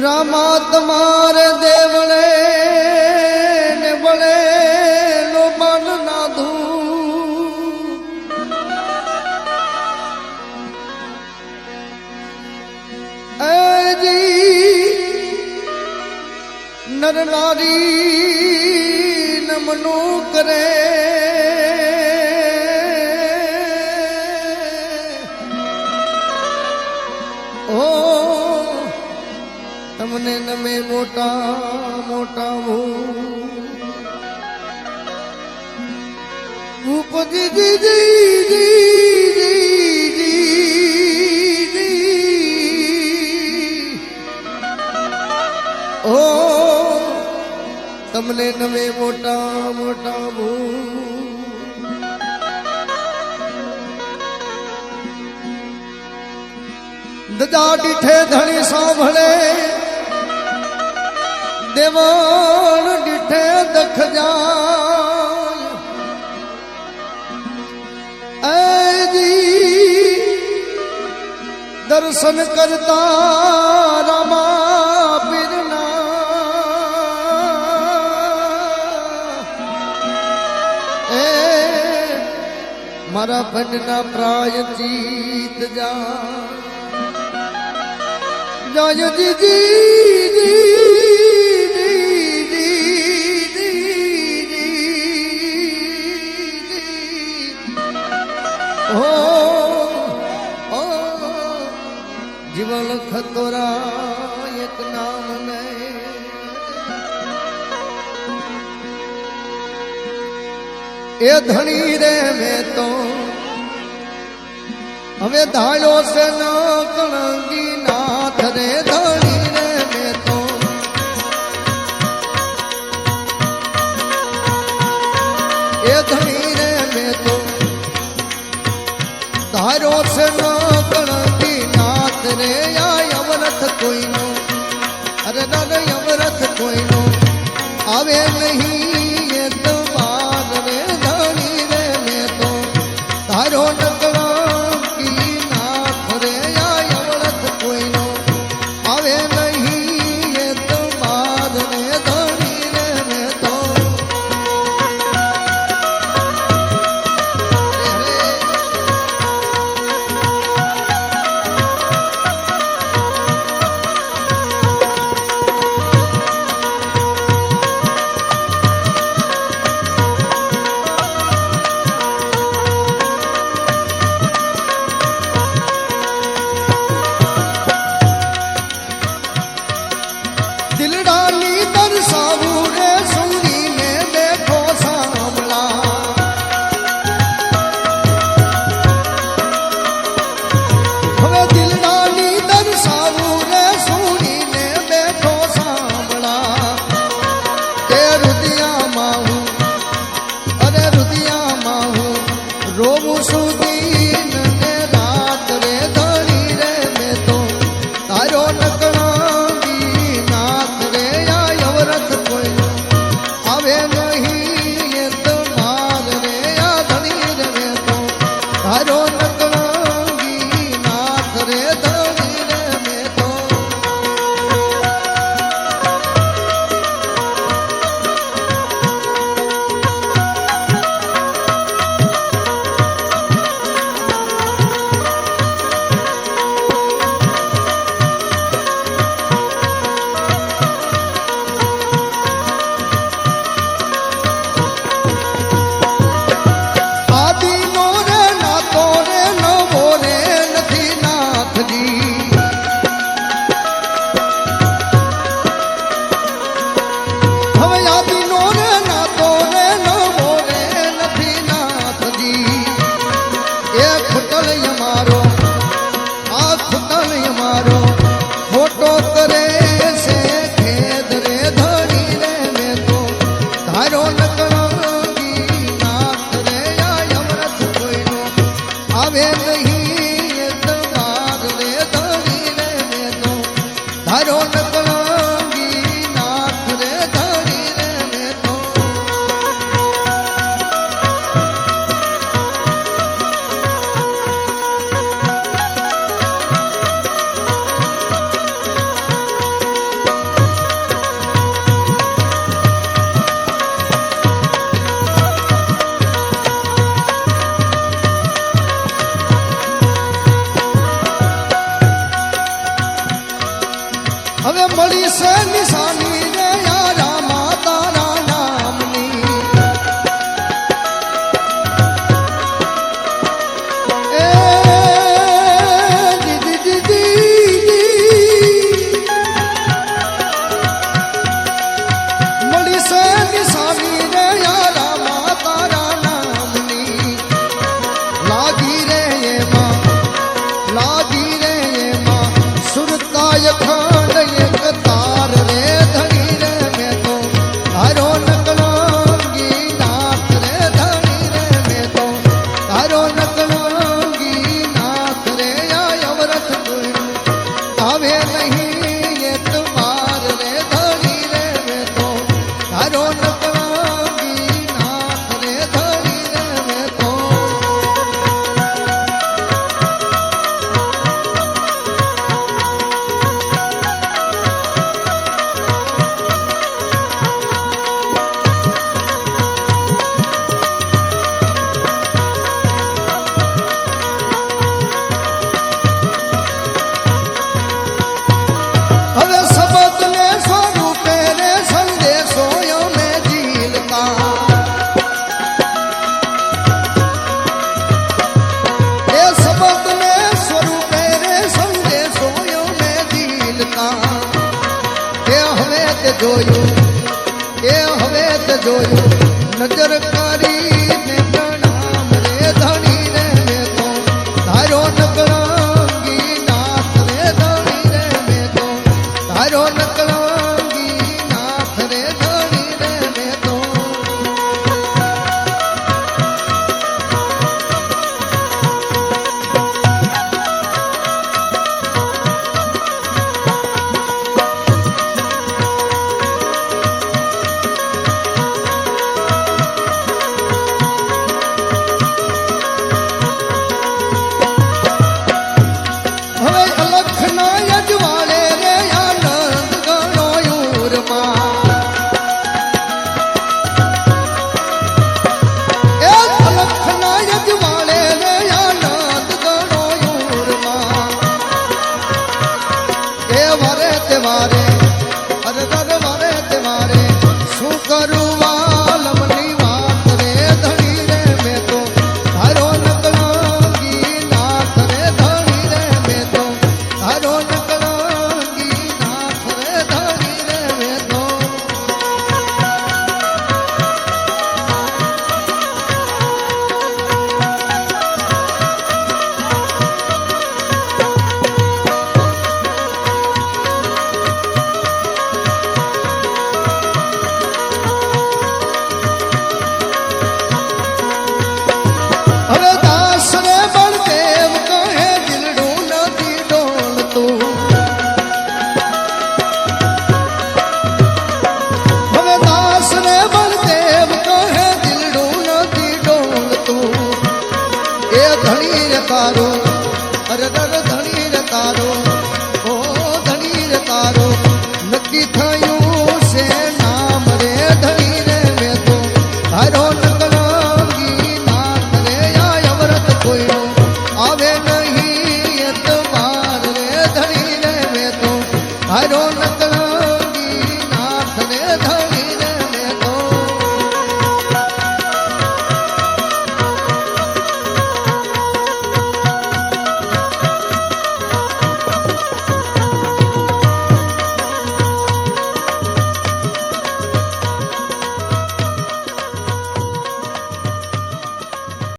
रामा तुम्हारे देवले ने बड़े लो मन ना दू जी नर नारी नमनु करे ओ तमने नमे मोटा मोटा भूप जी जी जी जी जी जी ओ तमने नमे मोटा मोटा दजा डिठे धनी सांभळे देवान डिठे दख जाय ऐ जी दर्शन करता रामा बिरना ए मारा भजना प्रायचित जा जय जी जी जी जीवन खतोरा एक नाम ने ए धनी रे में तो हमें धायो से न कणंगी नाथ रे धनी रे में तो ए धनी रे में तो धारो से न कणंगी नाथ रे या यमरथ कोई नो अरे दादा यमरथ कोई नो आवे नहीं ये तो बात रे धनी रे में तो धारो न જોયું એ હવે તે જોયું નજર કરીને પ્રણામ રે ધણી રે મેં તો ધારો નકળંગી નાથ રે ધણી રે મેં તો ધારો નકળંગી નાથ રે ધણી રે મેં તો હવે અલખના યજવાળે રે આનંદ ગણો યુરમાં એ અલખના યજવાળે રે આનંદ ગણો યુરમાં એ વારે તે વારે અરે દર વારે તે વારે શું કરું વાલમની વાત રે ધણી રે મેં તો ધારો નકળંગી નાથ રે ધણી રે મેં તો ધારો નકળંગી નાથ રે ધણી રે મેં તો હવે દાસ રે બળદેવ કહે દિલડું નથી ડોલતું હવે દાસ રે બળદેવ કહે દિલડું નથી ડોલતું એ ધણી રે તારો અરે દર ધણી રે તારો ઓ ધણી રે તારો નક્કી થયું છે નામ રે ધણી રે મેં તો ધારો